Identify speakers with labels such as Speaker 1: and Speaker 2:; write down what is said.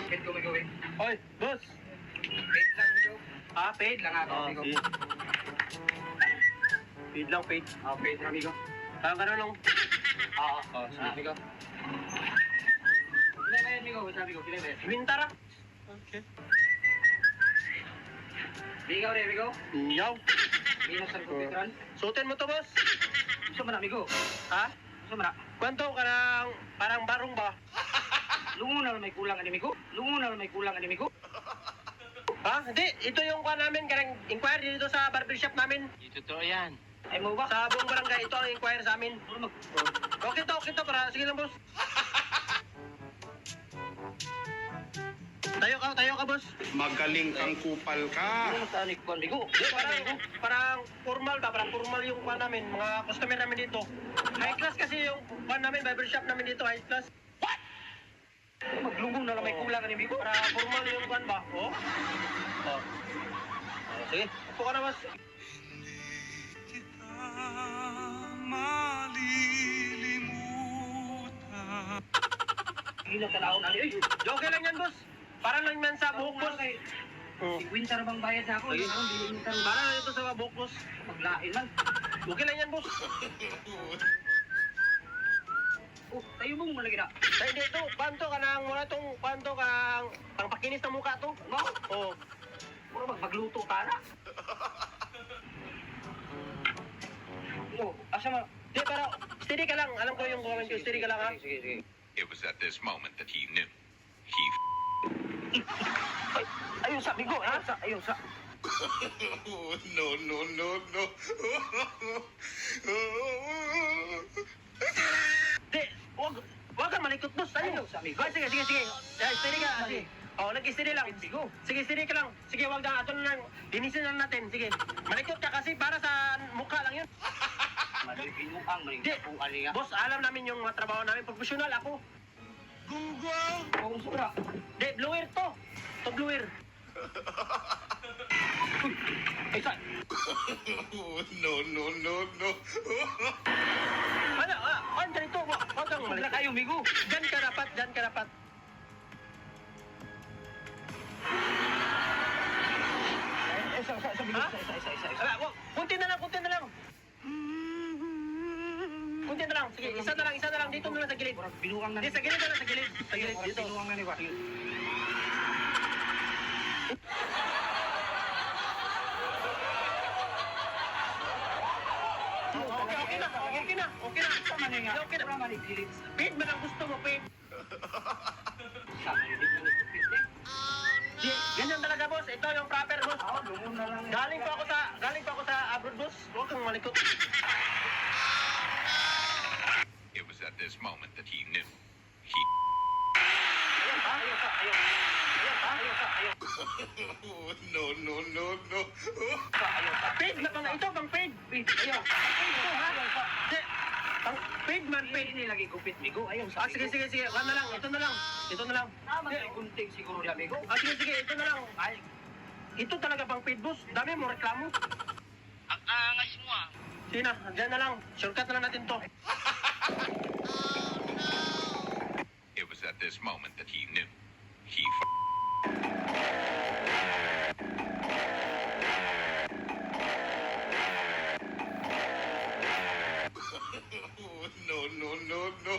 Speaker 1: Paid ko, amigo.
Speaker 2: Oy, boss.
Speaker 1: Paid lang, amigo.
Speaker 2: Ah, paid?
Speaker 1: Lang ako, amigo.
Speaker 2: sige. Paid lang, paid.
Speaker 1: Paid, amigo.
Speaker 2: Saan ka na lang?
Speaker 1: Oo.
Speaker 2: Sige.
Speaker 1: Amigo. Kilay ba yan, amigo? Basta, amigo. Kilay ba yan?
Speaker 2: Bintara. Okay.
Speaker 1: Bigaw rin, amigo.
Speaker 2: Yaw.
Speaker 1: Minus ang computeran.
Speaker 2: Suotin mo to, boss.
Speaker 1: Gusto mo na, amigo.
Speaker 2: Ha?
Speaker 1: Gusto mo na.
Speaker 2: Kwanto ka ng parang barong ba?
Speaker 1: Lungo na lang may kulang, animigo. Lungo na lang may kulang, animigo.
Speaker 2: Ha? Hindi. Ito yung kuha namin. Karang inquiry dito sa barbershop namin.
Speaker 3: Totoo yan.
Speaker 1: Ay mo ba?
Speaker 2: Sa buong barangay, ito ang inquiry sa amin.
Speaker 1: Puro mag...
Speaker 2: Okay to para. Sige lang, boss. Tayo ka, boss.
Speaker 4: Magaling kang kupal ka.
Speaker 1: Ano sa anik ko, amigo?
Speaker 2: Parang formal ba? Parang formal yung kuha namin. Mga customer namin dito. High class kasi yung kuha namin, barbershop namin dito. High class.
Speaker 1: Maglunggo na lang may kulang, animigo.
Speaker 2: Para formal yung kuha ba? Oh. Oh. Sige. Upo ka na, boss.
Speaker 1: Hilang talaon, ani. Ay,
Speaker 2: Okay lang yan, boss. Para lang yan sa buhok, boss. Oh.
Speaker 1: si Winter bang bayad sa ako?
Speaker 2: Sige.
Speaker 1: Ano, di Winter
Speaker 2: Para lang ito sa buhok, boss.
Speaker 1: maglain man.
Speaker 2: Okay lang yan, boss.
Speaker 1: Oh, tayo mong malagi na.
Speaker 2: Ay, dito. Panto ka nang muna itong panto kang pangpakinis ng mukha to.
Speaker 1: No?
Speaker 2: Oh.
Speaker 1: Puro magluto ta na. Oh, asa man?
Speaker 2: Di, pero steady ka lang. Alam ko yung comment ko. Steady ka lang, ha?
Speaker 1: Sige, sige.
Speaker 5: It was at this moment that he knew. He
Speaker 1: Ay, ayun sa, amigo. Ayun sa, ayun sa.
Speaker 4: No, no, no, no.
Speaker 2: Di, wag kang malikot, boss.
Speaker 1: Ayun
Speaker 2: Ayun.
Speaker 1: sa, amigo.
Speaker 2: Sige, sige, sige. Steady ka. Sige. Oh, nag-steady lang.
Speaker 1: Amigo.
Speaker 2: Sige, steady ka lang. Sige, wag na. Ato na lang. Linisin lang natin. Sige. Malikot ka kasi para sa mukha lang yun.
Speaker 1: Malipin mo ang
Speaker 2: Di,
Speaker 1: maling kung ali nga.
Speaker 2: boss, alam namin yung mga trabaho namin. Professional ako.
Speaker 1: Kung sobra.
Speaker 2: Di, blower to. To blower.
Speaker 1: Ay, sa.
Speaker 4: No, no, no, no.
Speaker 2: Ano? Andyan ito. Wag kang
Speaker 1: Sobra
Speaker 2: malikot.
Speaker 1: kayo, amigo.
Speaker 2: Diyan ka dapat. Diyan ka dapat.
Speaker 1: Isa, amigo.
Speaker 2: Ha?
Speaker 1: Isa.
Speaker 2: Kunti na lang, kunti na lang. Kunti na lang. Sige, isa na lang. Dito na lang sa gilid.
Speaker 1: Murag binuang na
Speaker 2: Di, sa gilid na lang, sa gilid. Sa gilid,
Speaker 1: Murag
Speaker 2: dito.
Speaker 1: binuang na ni ba?
Speaker 2: Okay na. Okay na.
Speaker 1: Sa maning nga.
Speaker 2: Okay na.
Speaker 1: Sa maning gilit.
Speaker 2: Paid man ang gusto mo, paid.
Speaker 1: Sa maning gilit.
Speaker 2: Di, ganyan talaga, boss. Ito yung proper, boss.
Speaker 1: Ako, lungo na lang.
Speaker 2: Galing pa ako sa abroad, boss. Huwag kang malikot.
Speaker 5: It was at this moment that he knew. He
Speaker 1: Ayun pa, ayun pa, ayun. Ayun pa, ayun pa, ayun
Speaker 4: No, no, no, no.
Speaker 1: pa, ayun pa.
Speaker 2: Paid na pang ito, pang paid.
Speaker 1: Ayun. Ayun pa.
Speaker 2: Di, pang paid man, paid.
Speaker 1: Hindi lagi kupit, amigo. Ayun sa
Speaker 2: Sige. Wala na lang. Ito na lang.
Speaker 1: Tama na yung gunting siguro niya, amigo.
Speaker 2: Sige. Ito na lang. Ay, ito talaga pang paid, boss. Dami mo reklamo.
Speaker 3: Ang angas mo ah.
Speaker 2: Sige na, dyan na lang. Shortcut na lang natin to.
Speaker 5: It was at this moment that he knew. He
Speaker 4: No, no, no, no.